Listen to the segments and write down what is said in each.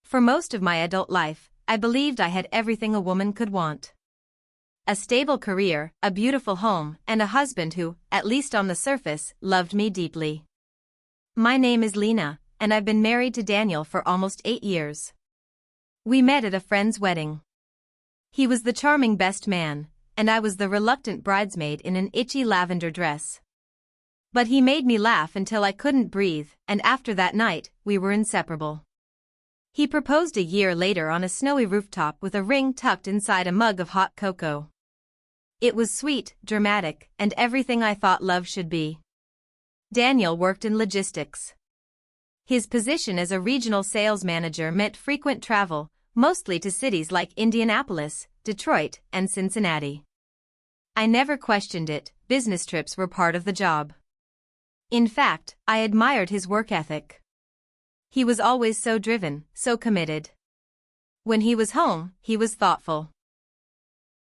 For most of my adult life, I believed I had everything a woman could want. A stable career, a beautiful home, and a husband who, at least on the surface, loved me deeply. My name is Lena, and I've been married to Daniel for almost 8 years. We met at a friend's wedding. He was the charming best man, and I was the reluctant bridesmaid in an itchy lavender dress. But he made me laugh until I couldn't breathe, and after that night, we were inseparable. He proposed a year later on a snowy rooftop with a ring tucked inside a mug of hot cocoa. It was sweet, dramatic, and everything I thought love should be. Daniel worked in logistics. His position as a regional sales manager meant frequent travel, mostly to cities like Indianapolis, Detroit, and Cincinnati. I never questioned it, business trips were part of the job. In fact, I admired his work ethic. He was always so driven, so committed. When he was home, he was thoughtful.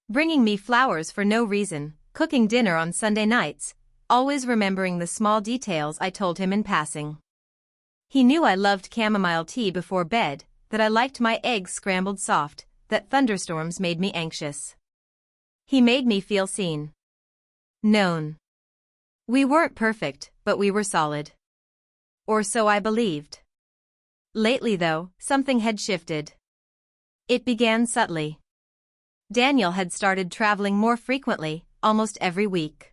Bringing me flowers for no reason, cooking dinner on Sunday nights, always remembering the small details I told him in passing. He knew I loved chamomile tea before bed, that I liked my eggs scrambled soft, that thunderstorms made me anxious. He made me feel seen. Known. We weren't perfect, but we were solid. Or so I believed. Lately though, something had shifted. It began subtly. Daniel had started traveling more frequently, almost every week.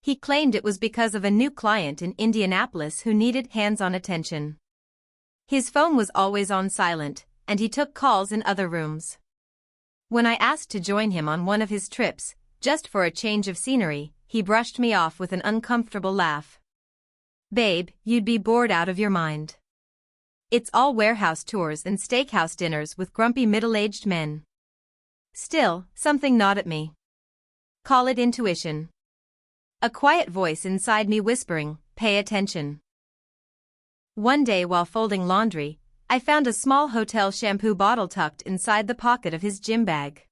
He claimed it was because of a new client in Indianapolis who needed hands-on attention. His phone was always on silent, and he took calls in other rooms. When I asked to join him on one of his trips, just for a change of scenery, he brushed me off with an uncomfortable laugh. "Babe, you'd be bored out of your mind. It's all warehouse tours and steakhouse dinners with grumpy middle-aged men." Still, something gnawed at me. Call it intuition. A quiet voice inside me whispering, "Pay attention." One day while folding laundry, I found a small hotel shampoo bottle tucked inside the pocket of his gym bag.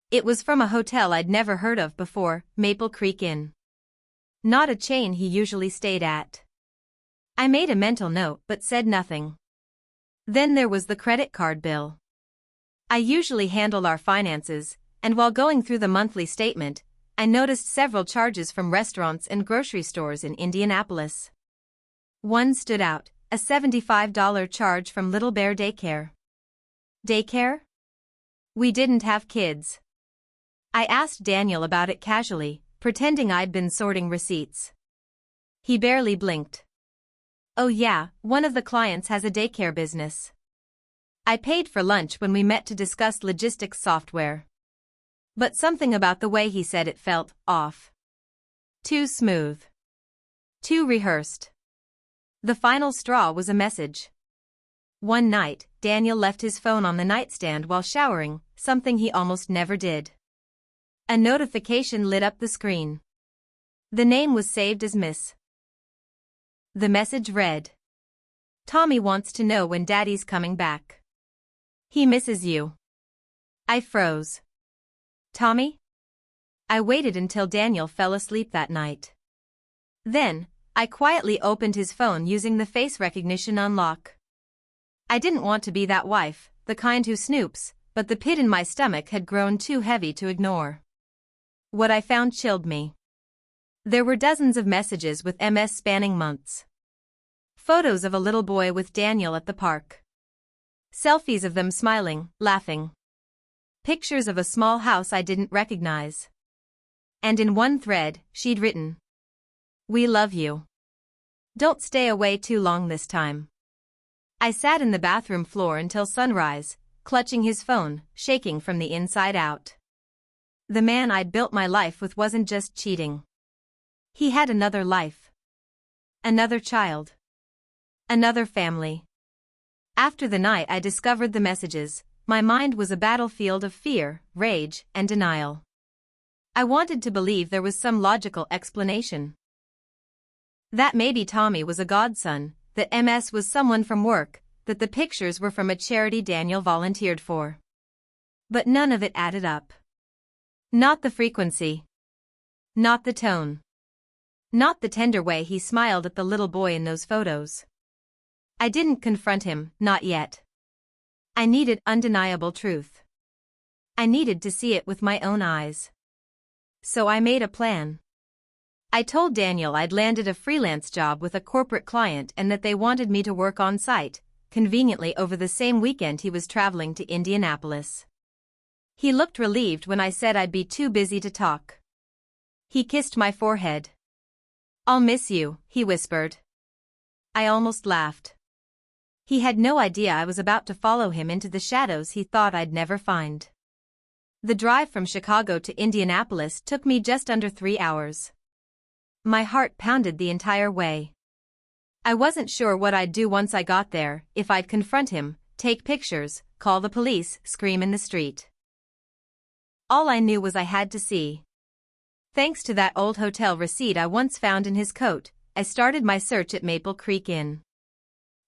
It was from a hotel I'd never heard of before, Maple Creek Inn. Not a chain he usually stayed at. I made a mental note but said nothing. Then there was the credit card bill. I usually handle our finances, and while going through the monthly statement, I noticed several charges from restaurants and grocery stores in Indianapolis. One stood out, a $75 charge from Little Bear Daycare. Daycare? We didn't have kids. I asked Daniel about it casually, pretending I'd been sorting receipts. He barely blinked. "Oh yeah, one of the clients has a daycare business." I paid for lunch when we met to discuss logistics software. But something about the way he said it felt off. Too smooth. Too rehearsed. The final straw was a message. One night, Daniel left his phone on the nightstand while showering, something he almost never did. A notification lit up the screen. The name was saved as Miss. The message read, "Tommy wants to know when Daddy's coming back. He misses you." I froze. Tommy? I waited until Daniel fell asleep that night. Then, I quietly opened his phone using the face recognition unlock. I didn't want to be that wife, the kind who snoops, but the pit in my stomach had grown too heavy to ignore. What I found chilled me. There were dozens of messages with MS spanning months. Photos of a little boy with Daniel at the park. Selfies of them smiling, laughing. Pictures of a small house I didn't recognize. And in one thread, she'd written, "We love you. Don't stay away too long this time." I sat in the bathroom floor until sunrise, clutching his phone, shaking from the inside out. The man I'd built my life with wasn't just cheating. He had another life. Another child. Another family. After the night I discovered the messages, my mind was a battlefield of fear, rage, and denial. I wanted to believe there was some logical explanation. That maybe Tommy was a godson, that MS was someone from work, that the pictures were from a charity Daniel volunteered for. But none of it added up. Not the frequency. Not the tone. Not the tender way he smiled at the little boy in those photos. I didn't confront him, not yet. I needed undeniable truth. I needed to see it with my own eyes. So I made a plan. I told Daniel I'd landed a freelance job with a corporate client and that they wanted me to work on site, conveniently over the same weekend he was traveling to Indianapolis. He looked relieved when I said I'd be too busy to talk. He kissed my forehead. "I'll miss you," he whispered. I almost laughed. He had no idea I was about to follow him into the shadows he thought I'd never find. The drive from Chicago to Indianapolis took me just under 3 hours. My heart pounded the entire way. I wasn't sure what I'd do once I got there, if I'd confront him, take pictures, call the police, scream in the street. All I knew was I had to see. Thanks to that old hotel receipt I once found in his coat, I started my search at Maple Creek Inn.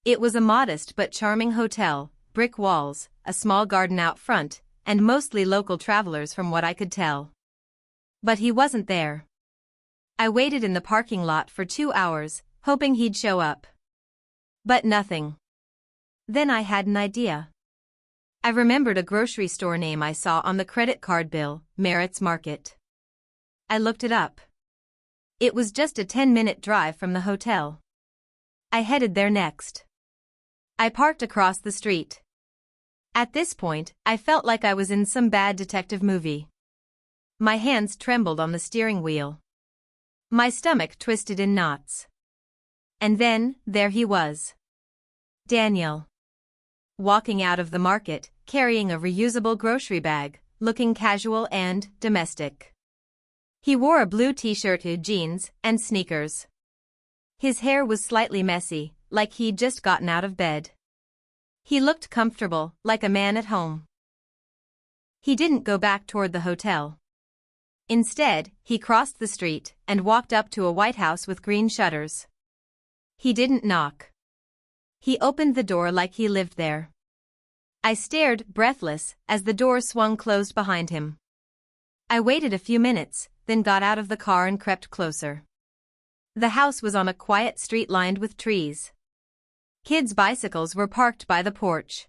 It was a modest but charming hotel, brick walls, a small garden out front, and mostly local travelers from what I could tell. But he wasn't there. I waited in the parking lot for 2 hours, hoping he'd show up. But nothing. Then I had an idea. I remembered a grocery store name I saw on the credit card bill, Merritt's Market. I looked it up. It was just a 10-minute drive from the hotel. I headed there next. I parked across the street. At this point, I felt like I was in some bad detective movie. My hands trembled on the steering wheel. My stomach twisted in knots. And then, there he was. Daniel. Walking out of the market, carrying a reusable grocery bag, looking casual and domestic. He wore a blue t-shirt, jeans, and sneakers. His hair was slightly messy, like he'd just gotten out of bed. He looked comfortable, like a man at home. He didn't go back toward the hotel. Instead, he crossed the street and walked up to a white house with green shutters. He didn't knock. He opened the door like he lived there. I stared, breathless, as the door swung closed behind him. I waited a few minutes, then got out of the car and crept closer. The house was on a quiet street lined with trees. Kids' bicycles were parked by the porch.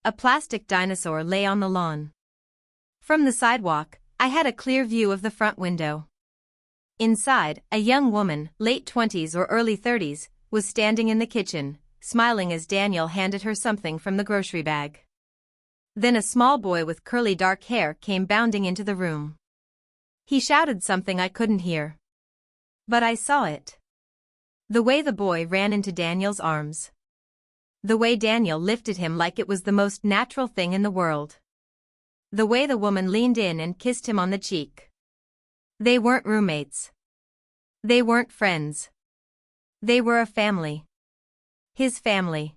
A plastic dinosaur lay on the lawn. From the sidewalk, I had a clear view of the front window. Inside, a young woman, late 20s or early 30s, was standing in the kitchen, smiling as Daniel handed her something from the grocery bag. Then a small boy with curly dark hair came bounding into the room. He shouted something I couldn't hear. But I saw it. The way the boy ran into Daniel's arms. The way Daniel lifted him like it was the most natural thing in the world. The way the woman leaned in and kissed him on the cheek. They weren't roommates. They weren't friends. They were a family. His family.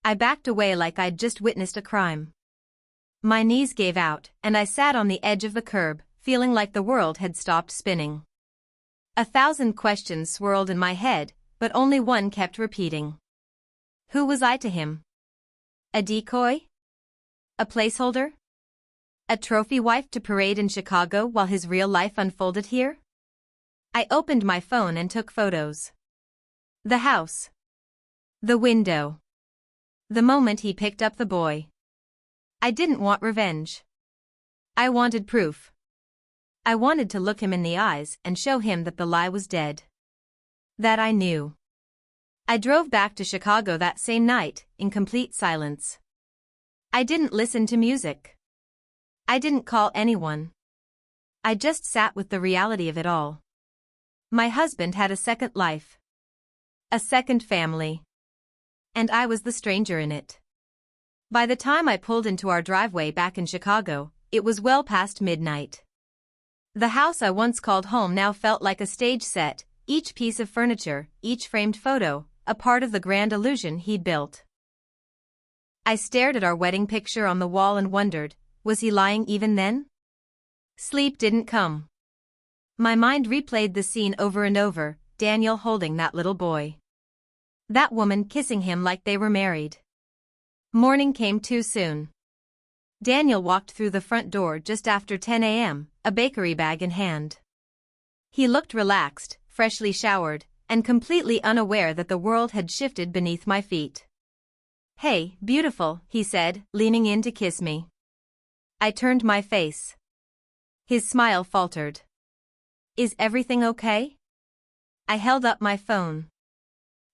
I backed away like I'd just witnessed a crime. My knees gave out, and I sat on the edge of the curb, feeling like the world had stopped spinning. 1,000 questions swirled in my head, but only one kept repeating. Who was I to him? A decoy? A placeholder? A trophy wife to parade in Chicago while his real life unfolded here? I opened my phone and took photos. The house. The window. The moment he picked up the boy. I didn't want revenge. I wanted proof. I wanted to look him in the eyes and show him that the lie was dead. That I knew. I drove back to Chicago that same night, in complete silence. I didn't listen to music. I didn't call anyone. I just sat with the reality of it all. My husband had a second life. A second family. And I was the stranger in it. By the time I pulled into our driveway back in Chicago, it was well past midnight. The house I once called home now felt like a stage set, each piece of furniture, each framed photo, a part of the grand illusion he'd built. I stared at our wedding picture on the wall and wondered, was he lying even then? Sleep didn't come. My mind replayed the scene over and over, Daniel holding that little boy. That woman kissing him like they were married. Morning came too soon. Daniel walked through the front door just after 10 a.m., a bakery bag in hand. He looked relaxed, freshly showered, and completely unaware that the world had shifted beneath my feet. "Hey, beautiful," he said, leaning in to kiss me. I turned my face. His smile faltered. "Is everything okay?" I held up my phone.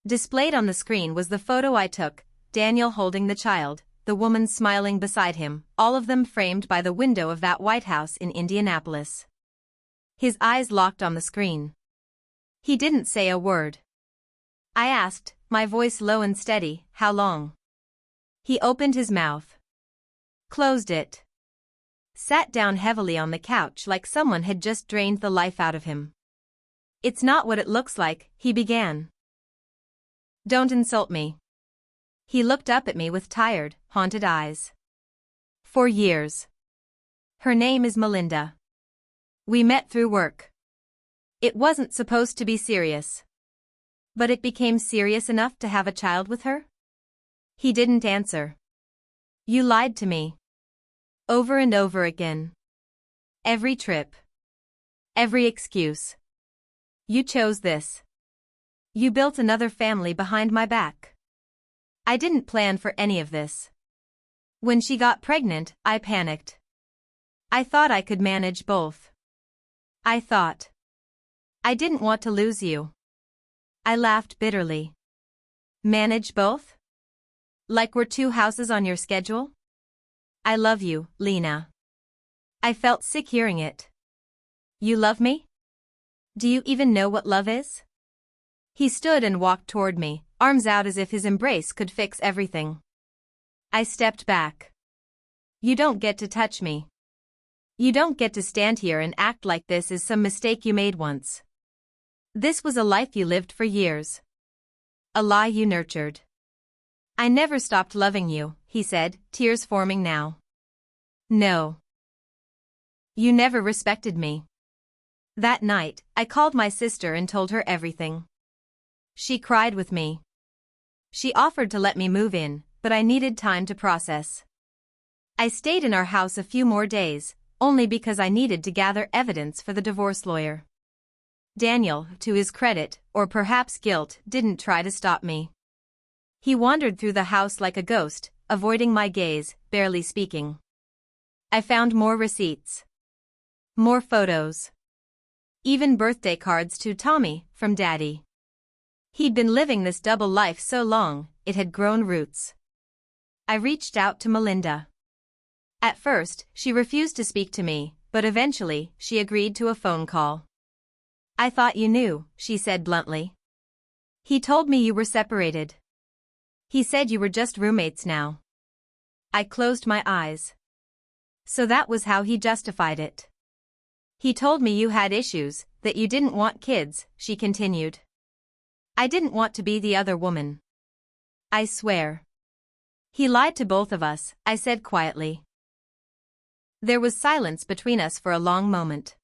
Displayed on the screen was the photo I took, Daniel holding the child, the woman smiling beside him, all of them framed by the window of that White House in Indianapolis. His eyes locked on the screen. He didn't say a word. I asked, my voice low and steady, "How long?" He opened his mouth. Closed it. Sat down heavily on the couch like someone had just drained the life out of him. "It's not what it looks like," he began. "Don't insult me." He looked up at me with tired, haunted eyes. "For years. Her name is Melinda. We met through work. It wasn't supposed to be serious. But it became serious enough to have a child with her?" He didn't answer. "You lied to me. Over and over again. Every trip. Every excuse. You chose this. You built another family behind my back. I didn't plan for any of this. When she got pregnant, I panicked. I thought I could manage both. I thought. I didn't want to lose you." I laughed bitterly. "Manage both? Like we're two houses on your schedule?" "I love you, Lena." I felt sick hearing it. "You love me? Do you even know what love is?" He stood and walked toward me, arms out as if his embrace could fix everything. I stepped back. "You don't get to touch me. You don't get to stand here and act like this is some mistake you made once. This was a life you lived for years. A lie you nurtured." "I never stopped loving you," he said, tears forming now. "No. You never respected me." That night, I called my sister and told her everything. She cried with me. She offered to let me move in, but I needed time to process. I stayed in our house a few more days, only because I needed to gather evidence for the divorce lawyer. Daniel, to his credit, or perhaps guilt, didn't try to stop me. He wandered through the house like a ghost, avoiding my gaze, barely speaking. I found more receipts. More photos. Even birthday cards to Tommy, from Daddy. He'd been living this double life so long, it had grown roots. I reached out to Melinda. At first, she refused to speak to me, but eventually, she agreed to a phone call. "I thought you knew," she said bluntly. "He told me you were separated. He said you were just roommates now." I closed my eyes. So that was how he justified it. "He told me you had issues, that you didn't want kids," she continued. "I didn't want to be the other woman. I swear." "He lied to both of us," I said quietly. There was silence between us for a long moment.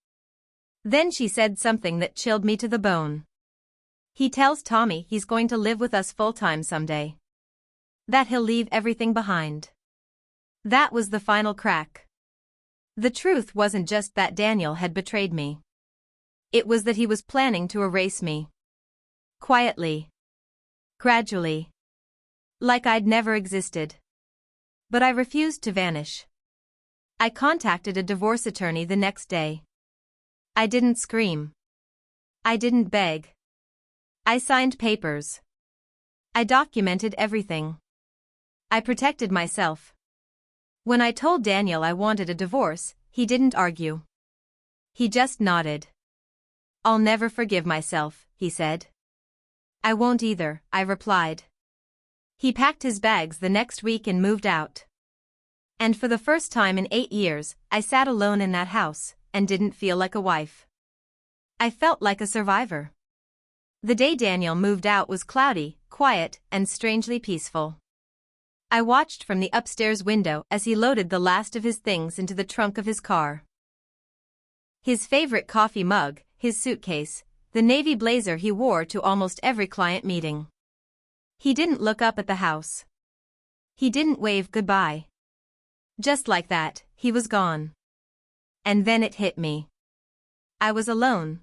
Then she said something that chilled me to the bone. "He tells Tommy he's going to live with us full-time someday. That he'll leave everything behind." That was the final crack. The truth wasn't just that Daniel had betrayed me. It was that he was planning to erase me. Quietly. Gradually. Like I'd never existed. But I refused to vanish. I contacted a divorce attorney the next day. I didn't scream. I didn't beg. I signed papers. I documented everything. I protected myself. When I told Daniel I wanted a divorce, he didn't argue. He just nodded. "I'll never forgive myself," he said. "I won't either," I replied. He packed his bags the next week and moved out. And for the first time in 8 years, I sat alone in that house, and didn't feel like a wife. I felt like a survivor. The day Daniel moved out was cloudy, quiet, and strangely peaceful. I watched from the upstairs window as he loaded the last of his things into the trunk of his car. His favorite coffee mug, his suitcase, the navy blazer he wore to almost every client meeting. He didn't look up at the house. He didn't wave goodbye. Just like that, he was gone. And then it hit me. I was alone.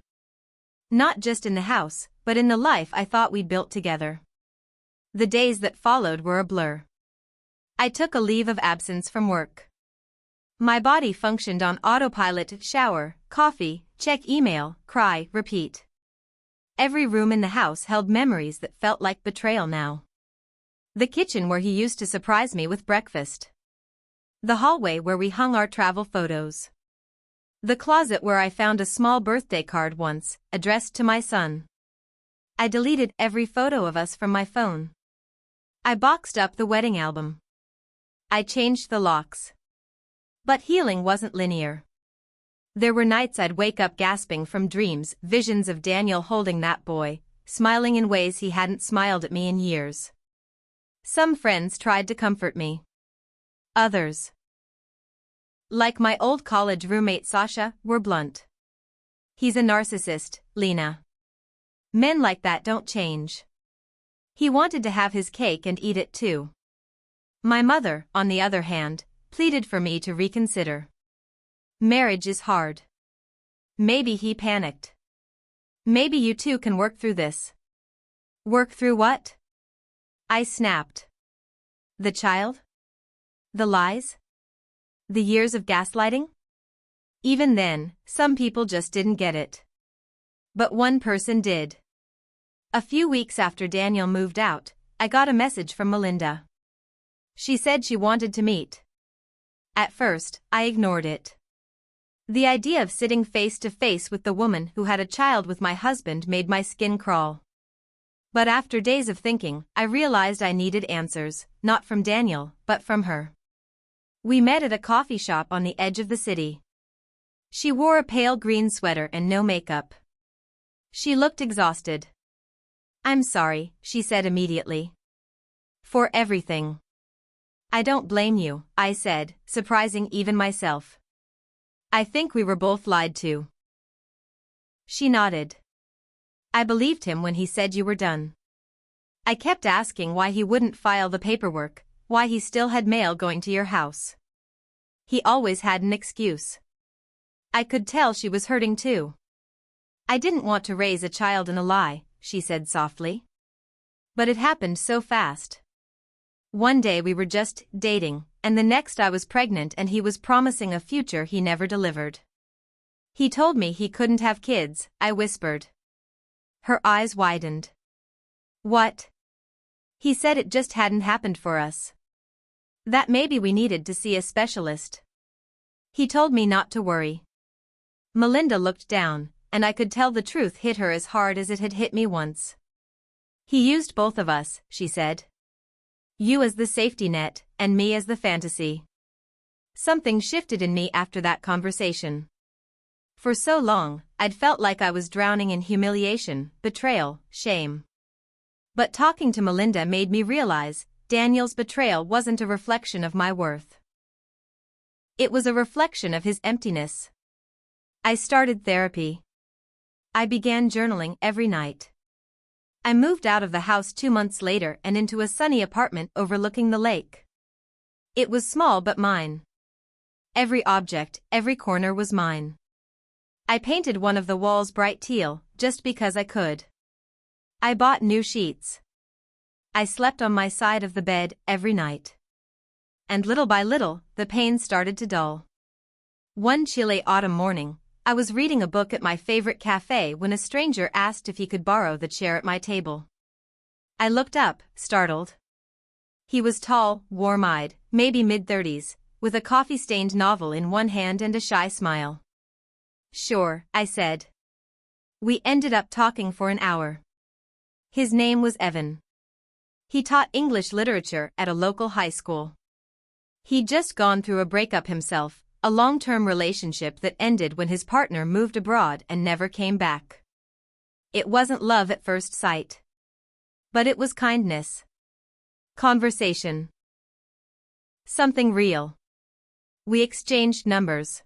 Not just in the house, but in the life I thought we'd built together. The days that followed were a blur. I took a leave of absence from work. My body functioned on autopilot: shower, coffee, check email, cry, repeat. Every room in the house held memories that felt like betrayal now. The kitchen where he used to surprise me with breakfast. The hallway where we hung our travel photos. The closet where I found a small birthday card once, addressed to my son. I deleted every photo of us from my phone. I boxed up the wedding album. I changed the locks. But healing wasn't linear. There were nights I'd wake up gasping from dreams, visions of Daniel holding that boy, smiling in ways he hadn't smiled at me in years. Some friends tried to comfort me. Others, like my old college roommate Sasha, were blunt. He's a narcissist, Lena. Men like that don't change. He wanted to have his cake and eat it too. My mother, on the other hand, pleaded for me to reconsider. Marriage is hard. Maybe he panicked. Maybe you two can work through this. Work through what? I snapped. The child? The lies? The years of gaslighting? Even then, some people just didn't get it. But one person did. A few weeks after Daniel moved out, I got a message from Melinda. She said she wanted to meet. At first, I ignored it. The idea of sitting face to face with the woman who had a child with my husband made my skin crawl. But after days of thinking, I realized I needed answers, not from Daniel, but from her. We met at a coffee shop on the edge of the city. She wore a pale green sweater and no makeup. She looked exhausted. "I'm sorry," she said immediately. "For everything." "I don't blame you," I said, surprising even myself. "I think we were both lied to." She nodded. "I believed him when he said you were done." I kept asking why he wouldn't file the paperwork, why he still had mail going to your house. He always had an excuse. I could tell she was hurting too. "I didn't want to raise a child in a lie," she said softly. But it happened so fast. One day we were just dating, and the next I was pregnant and he was promising a future he never delivered. "He told me he couldn't have kids," I whispered. Her eyes widened. "What?" "He said it just hadn't happened for us. That maybe we needed to see a specialist. He told me not to worry." Melinda looked down, and I could tell the truth hit her as hard as it had hit me once. "He used both of us," she said. "You as the safety net, and me as the fantasy." Something shifted in me after that conversation. For so long, I'd felt like I was drowning in humiliation, betrayal, shame. But talking to Melinda made me realize Daniel's betrayal wasn't a reflection of my worth. It was a reflection of his emptiness. I started therapy. I began journaling every night. I moved out of the house 2 months later and into a sunny apartment overlooking the lake. It was small but mine. Every object, every corner was mine. I painted one of the walls bright teal, just because I could. I bought new sheets. I slept on my side of the bed every night. And little by little, the pain started to dull. One chilly autumn morning, I was reading a book at my favorite cafe when a stranger asked if he could borrow the chair at my table. I looked up, startled. He was tall, warm-eyed, maybe mid-30s, with a coffee-stained novel in one hand and a shy smile. "Sure," I said. We ended up talking for an hour. His name was Evan. He taught English literature at a local high school. He'd just gone through a breakup himself, a long-term relationship that ended when his partner moved abroad and never came back. It wasn't love at first sight. But it was kindness. Conversation. Something real. We exchanged numbers.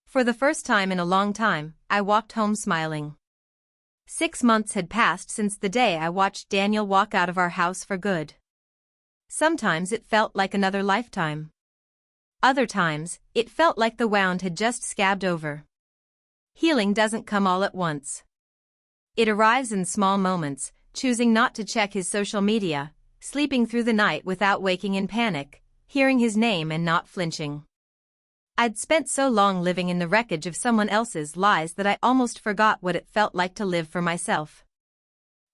For the first time in a long time, I walked home smiling. 6 months had passed since the day I watched Daniel walk out of our house for good. Sometimes it felt like another lifetime. Other times, it felt like the wound had just scabbed over. Healing doesn't come all at once. It arrives in small moments, choosing not to check his social media, sleeping through the night without waking in panic, hearing his name and not flinching. I'd spent so long living in the wreckage of someone else's lies that I almost forgot what it felt like to live for myself.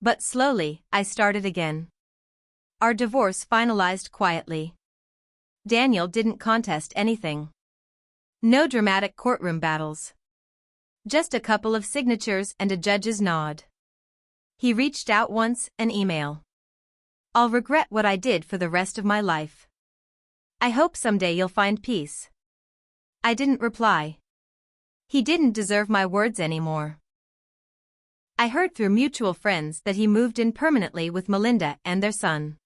But slowly, I started again. Our divorce finalized quietly. Daniel didn't contest anything. No dramatic courtroom battles. Just a couple of signatures and a judge's nod. He reached out once, an email. I'll regret what I did for the rest of my life. I hope someday you'll find peace. I didn't reply. He didn't deserve my words anymore. I heard through mutual friends that he moved in permanently with Melinda and their son.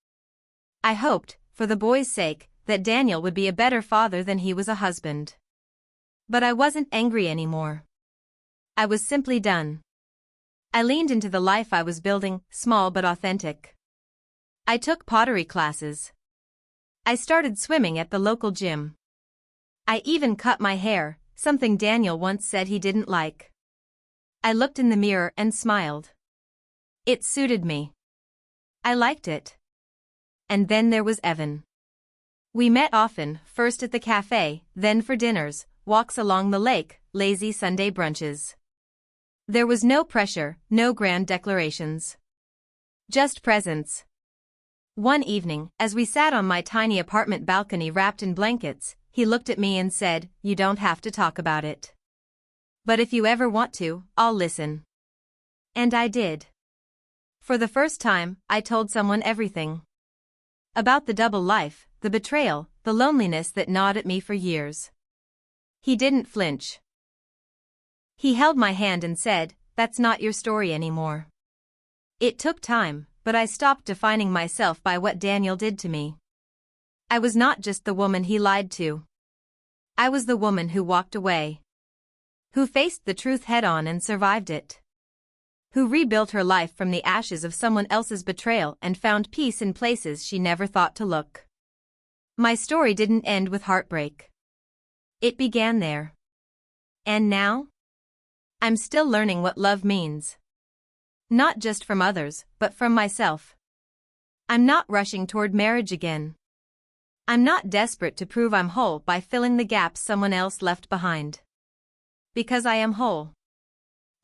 I hoped, for the boy's sake, that Daniel would be a better father than he was a husband. But I wasn't angry anymore. I was simply done. I leaned into the life I was building, small but authentic. I took pottery classes. I started swimming at the local gym. I even cut my hair, something Daniel once said he didn't like. I looked in the mirror and smiled. It suited me. I liked it. And then there was Evan. We met often, first at the cafe, then for dinners, walks along the lake, lazy Sunday brunches. There was no pressure, no grand declarations. Just presence. One evening, as we sat on my tiny apartment balcony wrapped in blankets, he looked at me and said, "You don't have to talk about it. But if you ever want to, I'll listen." And I did. For the first time, I told someone everything. About the double life, the betrayal, the loneliness that gnawed at me for years. He didn't flinch. He held my hand and said, "That's not your story anymore." It took time, but I stopped defining myself by what Daniel did to me. I was not just the woman he lied to. I was the woman who walked away. Who faced the truth head-on and survived it. Who rebuilt her life from the ashes of someone else's betrayal and found peace in places she never thought to look. My story didn't end with heartbreak. It began there. And now? I'm still learning what love means. Not just from others, but from myself. I'm not rushing toward marriage again. I'm not desperate to prove I'm whole by filling the gaps someone else left behind. Because I am whole.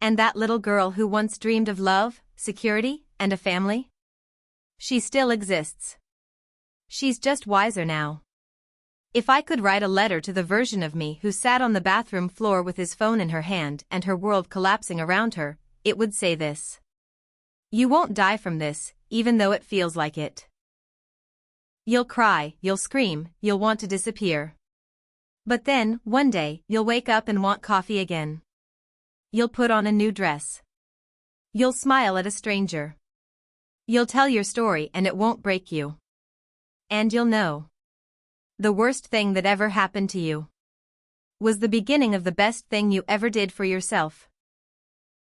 And that little girl who once dreamed of love, security, and a family? She still exists. She's just wiser now. If I could write a letter to the version of me who sat on the bathroom floor with his phone in her hand and her world collapsing around her, it would say this. You won't die from this, even though it feels like it. You'll cry, you'll scream, you'll want to disappear. But then, one day, you'll wake up and want coffee again. You'll put on a new dress. You'll smile at a stranger. You'll tell your story and it won't break you. And you'll know. The worst thing that ever happened to you was the beginning of the best thing you ever did for yourself.